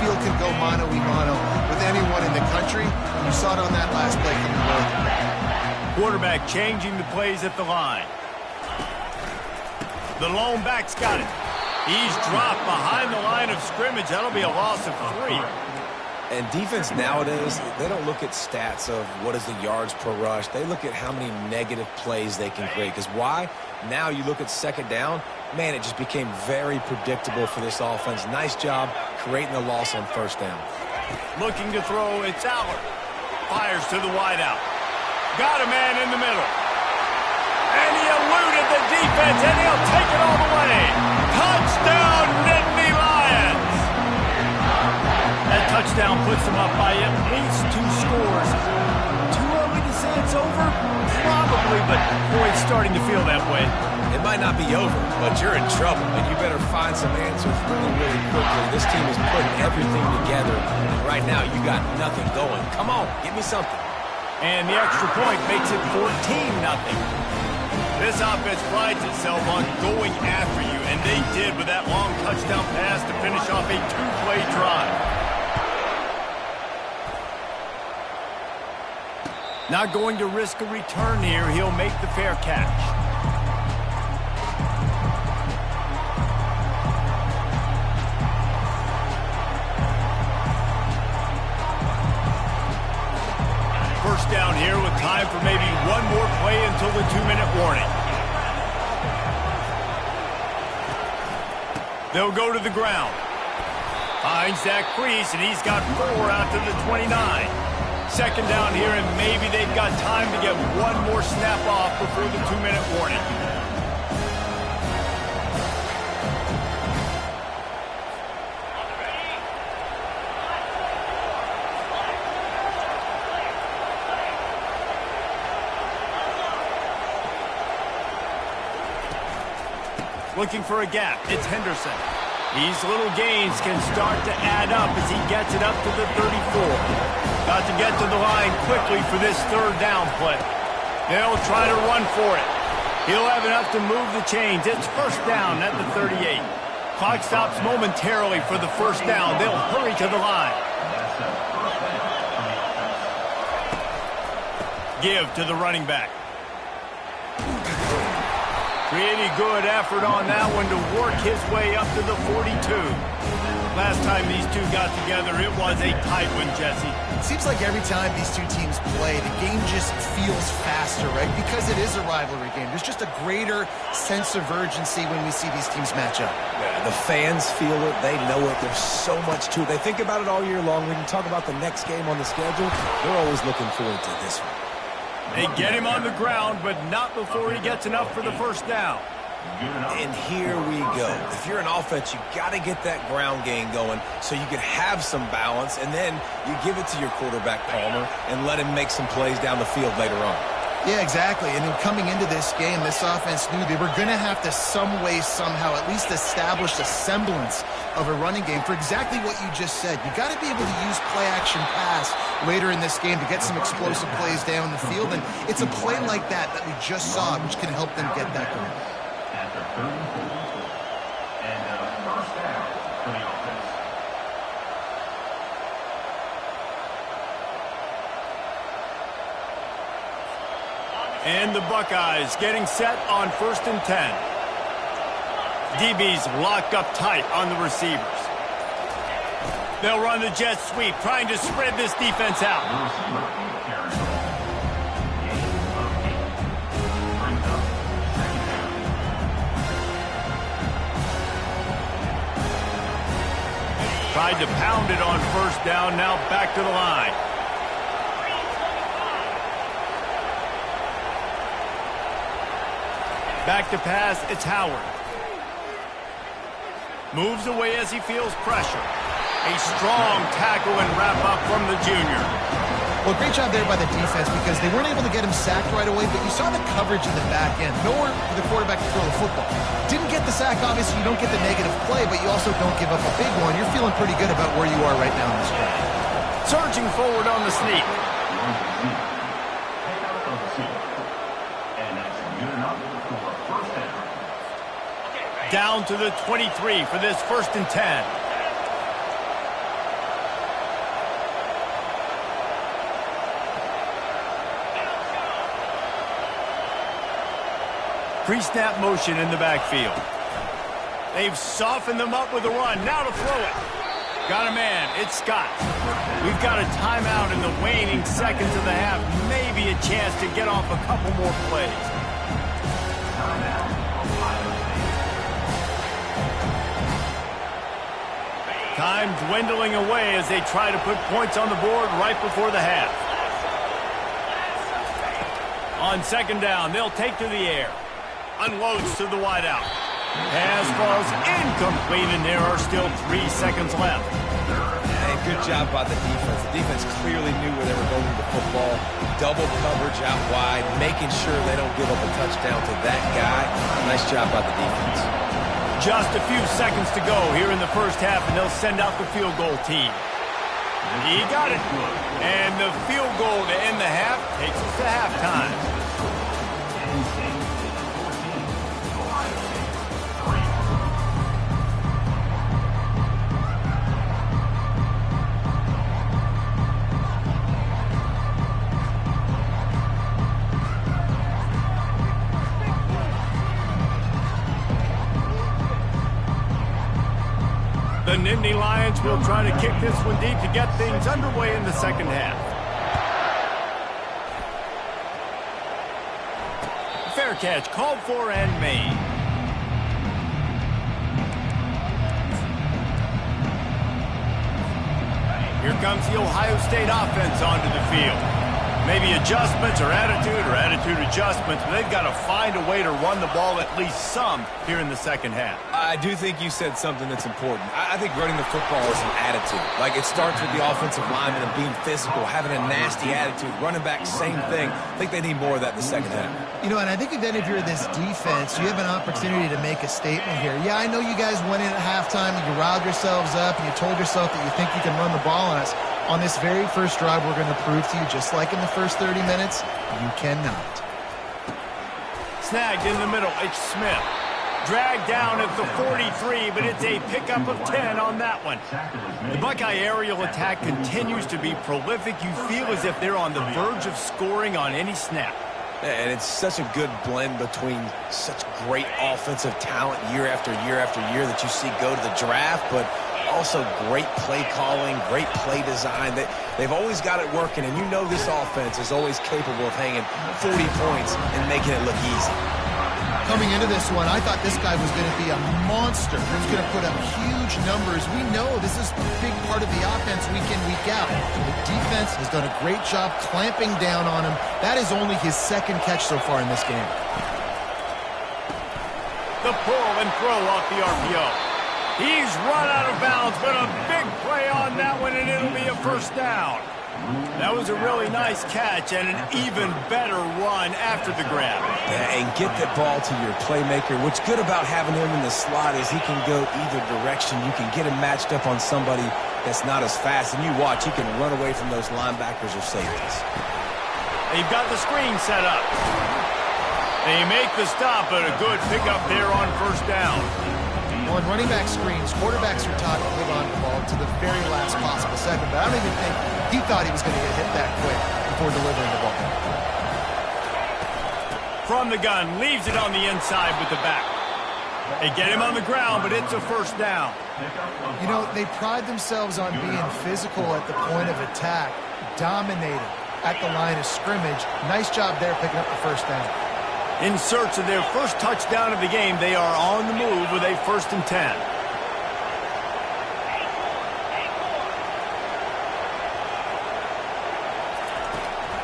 field can go mano-a-mano with anyone in the country. You saw it on that last play from the road. Quarterback changing the plays at the line. The lone back's got it. He's dropped behind the line of scrimmage. That'll be a loss of 3. And defense nowadays, they don't look at stats of what is the yards per rush. They look at how many negative plays they can create. Because why? Now you look at second down, man, it just became very predictable for this offense. Nice job creating the loss on first down. Looking to throw, it's Allard. Fires to the wideout. Got a man in the middle. And he eluded the defense, and he'll take it all the way. Touchdown, Nittany Lions! That touchdown puts them up by at least 2 scores. Too early to say it's over? Probably, but boy, it's starting to feel that way. It might not be over, but you're in trouble, and you better find some answers really, really quickly. This team is putting everything together, and right now you got nothing going. Come on, give me something. And the extra point makes it 14-0. This offense prides itself on going after you, and they did with that long touchdown pass to finish off a 2-play drive. Not going to risk a return here. He'll make the fair catch. First down here with time for maybe one more play until the 2-minute warning. They'll go to the ground. Finds that crease, and he's got 4 out to the 29. Second down here, and maybe they've got time to get one more snap off before the 2-minute warning. Looking for a gap. It's Henderson. These little gains can start to add up as he gets it up to the 34. Got to get to the line quickly for this third down play. They'll try to run for it. He'll have enough to move the chains. It's first down at the 38. Clock stops momentarily for the first down. They'll hurry to the line. Give to the running back. Pretty good effort on that one to work his way up to the 42. Last time these two got together, it was a tight one, Jesse. It seems like every time these two teams play, the game just feels faster, right? Because it is a rivalry game. There's just a greater sense of urgency when we see these teams match up. Yeah, the fans feel it. They know it. There's so much to it. They think about it all year long. When you talk about the next game on the schedule, they're always looking forward to this one. They get him on the ground, but not before he gets enough for the first down. And here we go. If you're an offense, you got to get that ground game going so you can have some balance, and then you give it to your quarterback, Palmer, and let him make some plays down the field later on. Yeah, exactly. And then coming into this game, this offense knew they were going to have to some way, somehow, at least establish a semblance of a running game for exactly what you just said. You got to be able to use play-action pass later in this game to get some explosive plays down the field. And it's a play like that we just saw, which can help them get that going. And the Buckeyes getting set on 1st and 10. DBs locked up tight on the receivers. They'll run the jet sweep, trying to spread this defense out. Tried to pound it on first down, now back to the line. Back to pass, it's Howard. Moves away as he feels pressure. A strong tackle and wrap-up from the junior. Well, great job there by the defense because they weren't able to get him sacked right away, but you saw the coverage in the back end. Nowhere for the quarterback to throw the football. Didn't get the sack, obviously. You don't get the negative play, but you also don't give up a big one. You're feeling pretty good about where you are right now in this game. Surging forward on the sneak. Down to the 23 for this 1st and 10. Pre-snap motion in the backfield. They've softened them up with a run. Now to throw it. Got a man. It's Scott. We've got a timeout in the waning seconds of the half. Maybe a chance to get off a couple more plays. Time dwindling away as they try to put points on the board right before the half. On second down, they'll take to the air. Unloads to the wideout. Pass falls incomplete, and there are still 3 seconds left. Hey, good job by the defense. The defense clearly knew where they were going with the football. Double coverage out wide, making sure they don't give up a touchdown to that guy. Nice job by the defense. Just a few seconds to go here in the first half, and they'll send out the field goal team. He got it. And the field goal to end the half takes us to halftime. The Nittany Lions will try to kick this one deep to get things underway in the second half. Fair catch called for and made. Here comes the Ohio State offense onto the field. Maybe adjustments or attitude adjustments, but they've got to find a way to run the ball at least some here in the second half. I do think you said something that's important. I think running the football is an attitude. Like, it starts with the offensive lineman and being physical, having a nasty attitude. Running back, same thing. I think they need more of that in the second half. You know, and I think then if you're this defense, you have an opportunity to make a statement here. Yeah, I know you guys went in at halftime and you riled yourselves up and you told yourself that you think you can run the ball on us. On this very first drive, we're going to prove to you, just like in the first 30 minutes, you cannot. Snagged in the middle, it's Smith. Dragged down at the 43, but it's a pickup of 10 on that one. The Buckeye aerial attack continues to be prolific. You feel as if they're on the verge of scoring on any snap. And it's such a good blend between such great offensive talent year after year after year that you see go to the draft, but also great play calling, great play design. They've always got it working, and you know this offense is always capable of hanging 40 points and making it look easy. Coming into this one, I thought this guy was going to be a monster. He's going to put up huge numbers. We know this is a big part of the offense week in, week out. The defense has done a great job clamping down on him. That is only his second catch so far in this game. The pull and throw off the RPO. He's run out of bounds, but a big play on that one, and it'll be a first down. That was a really nice catch and an even better run after the grab. Yeah, and get the ball to your playmaker. What's good about having him in the slot is he can go either direction. You can get him matched up on somebody that's not as fast, and you watch, he can run away from those linebackers or safeties. They've got the screen set up. They make the stop, but a good pickup there on first down. On running back screens, quarterbacks are taught to hold on to the ball to the very last possible second, but I don't even think he thought he was going to get hit that quick before delivering the ball. From the gun, leaves it on the inside with the back. They get him on the ground, but it's a first down. You know, they pride themselves on being physical at the point of attack, dominating at the line of scrimmage. Nice job there picking up the first down. In search of their first touchdown of the game, they are on the move with a 1st and 10.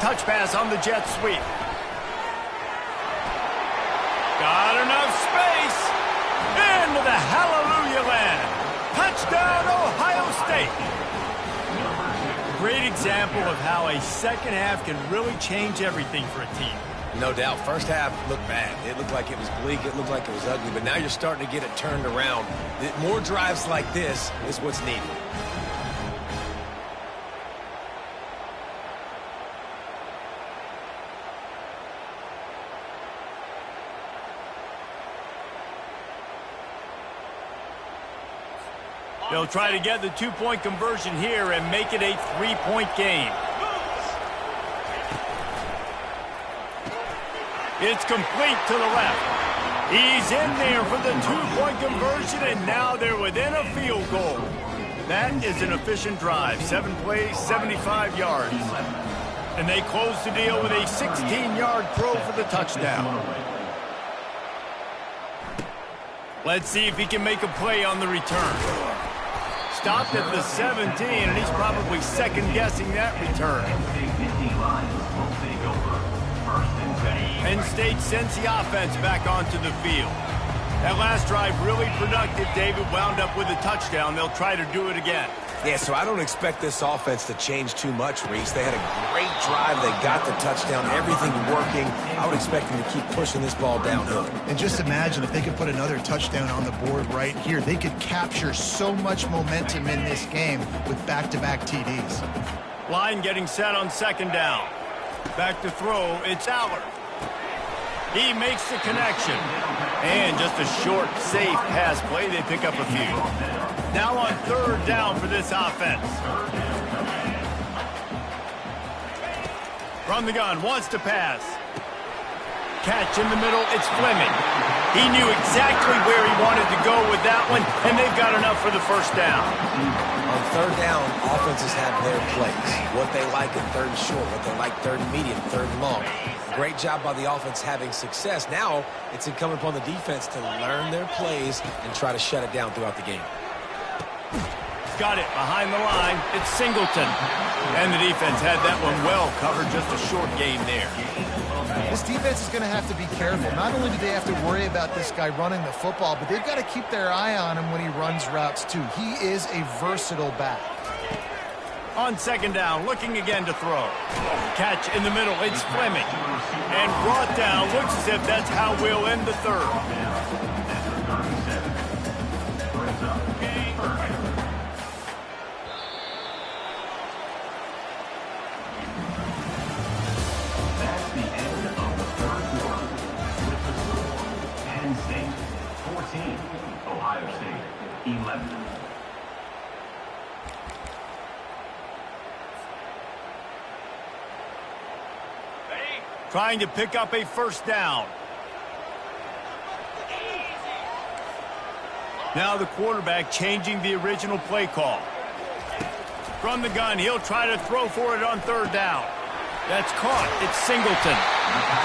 Touch pass on the jet sweep. Got enough space. Into the hallelujah land. Touchdown, Ohio State. Great example of how a second half can really change everything for a team. No doubt. First half looked bad. It looked like it was bleak. It looked like it was ugly. But now you're starting to get it turned around. More drives like this is what's needed. They'll try to get the two-point conversion here and make it a three-point game. It's complete to the left. He's in there for the two-point conversion, and now they're within a field goal. That is an efficient drive. 7 plays, 75 yards. And they close the deal with a 16-yard throw for the touchdown. Let's see if he can make a play on the return. Stopped at the 17, and he's probably second-guessing that return. Penn State sends the offense back onto the field. That last drive really productive. David wound up with a touchdown. They'll try to do it again. Yeah, so I don't expect this offense to change too much, Reese. They had a great drive. They got the touchdown. Everything working. I would expect them to keep pushing this ball downhill. And just imagine if they could put another touchdown on the board right here. They could capture so much momentum in this game with back-to-back TDs. Line getting set on second down. Back to throw. It's Allard. He makes the connection. And just a short, safe pass play. They pick up a few. Now on third down for this offense. From the gun, wants to pass. Catch in the middle, it's Fleming. He knew exactly where he wanted to go with that one, and they've got enough for the first down. On third down, offenses have their plays. What they like in third and short, what they like third and medium, third and long. Great job by the offense having success. Now it's incumbent upon the defense to learn their plays and try to shut it down throughout the game. Got it behind the line. It's Singleton. And the defense had that one well covered. Just a short gain there. This defense is going to have to be careful. Not only do they have to worry about this guy running the football, but they've got to keep their eye on him when he runs routes too. He is a versatile back. On second down, looking again to throw. Catch in the middle, it's Fleming. And brought down, looks as if that's how we'll end the third. That's the end of the third quarter. With the score, Penn State 14, Ohio State 11. Trying to pick up a first down. Now the quarterback changing the original play call. From the gun, he'll try to throw for it on third down. That's caught. It's Singleton.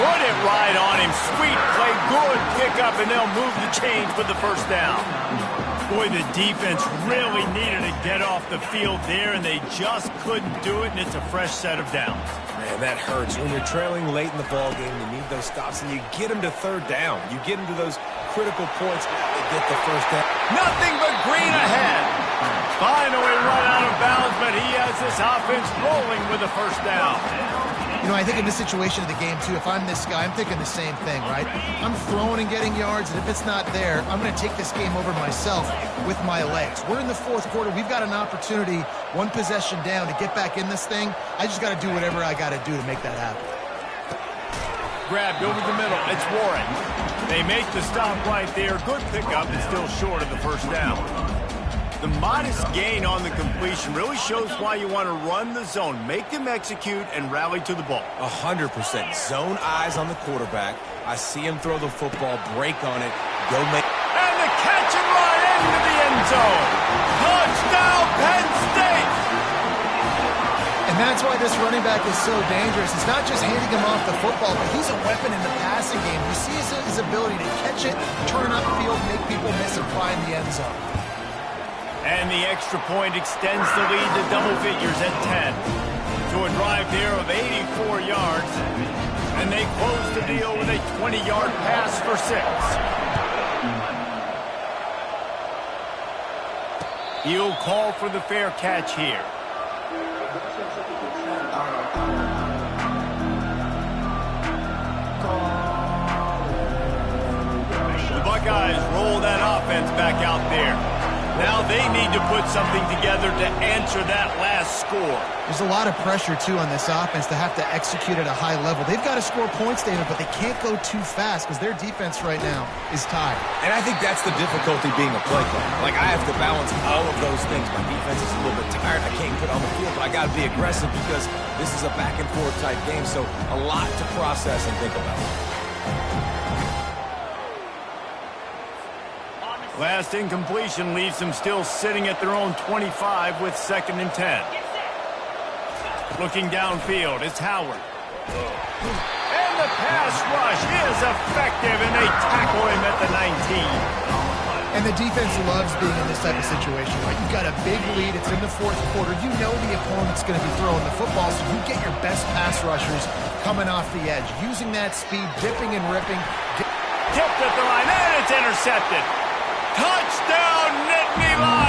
Put it right on him. Sweet play, good pickup, and they'll move the chains with the first down. Boy, the defense really needed to get off the field there, and they just couldn't do it, and it's a fresh set of downs. Man, that hurts. When you're trailing late in the ball game, you need those stops, and you get them to third down. You get them to those critical points to get the first down. Nothing but green ahead. Finally run out of bounds, but he has this offense rolling with a first down. You know, I think in this situation of the game, too, if I'm this guy, I'm thinking the same thing, right? I'm throwing and getting yards, and if it's not there, I'm going to take this game over myself with my legs. We're in the fourth quarter. We've got an opportunity, one possession down, to get back in this thing. I just got to do whatever I got to do to make that happen. Grabbed over the middle. It's Warren. They make the stop right there. Good pickup, and still short of the first down. The modest gain on the completion really shows why you want to run the zone. Make them execute and rally to the ball. 100%. Zone eyes on the quarterback. I see him throw the football, break on it, go make... And the catch and run into the end zone. Touchdown, Penn State! And that's why this running back is so dangerous. It's not just handing him off the football, but he's a weapon in the passing game. You see his ability to catch it, turn upfield, make people miss, and find the end zone. And the extra point extends the lead to double figures at 10. To a drive there of 84 yards. And they close the deal with a 20-yard pass for 6. He'll call for the fair catch here. The Buckeyes roll that offense back out there. Now they need to put something together to answer that last score. There's a lot of pressure, too, on this offense to have to execute at a high level. They've got to score points, David, but they can't go too fast because their defense right now is tired. And I think that's the difficulty being a play caller. Like, I have to balance all of those things. My defense is a little bit tired. I can't put it on the field, but I got to be aggressive because this is a back-and-forth type game, so a lot to process and think about. Last incompletion leaves them still sitting at their own 25 with 2nd and 10. Looking downfield, it's Howard. And the pass rush is effective, and they tackle him at the 19. And the defense loves being in this type of situation, right? You've got a big lead. It's in the 4th quarter. You know the opponent's going to be throwing the football, so you get your best pass rushers coming off the edge, using that speed, dipping and ripping. Tipped at the line, and it's intercepted. Touchdown, Nittany Lions!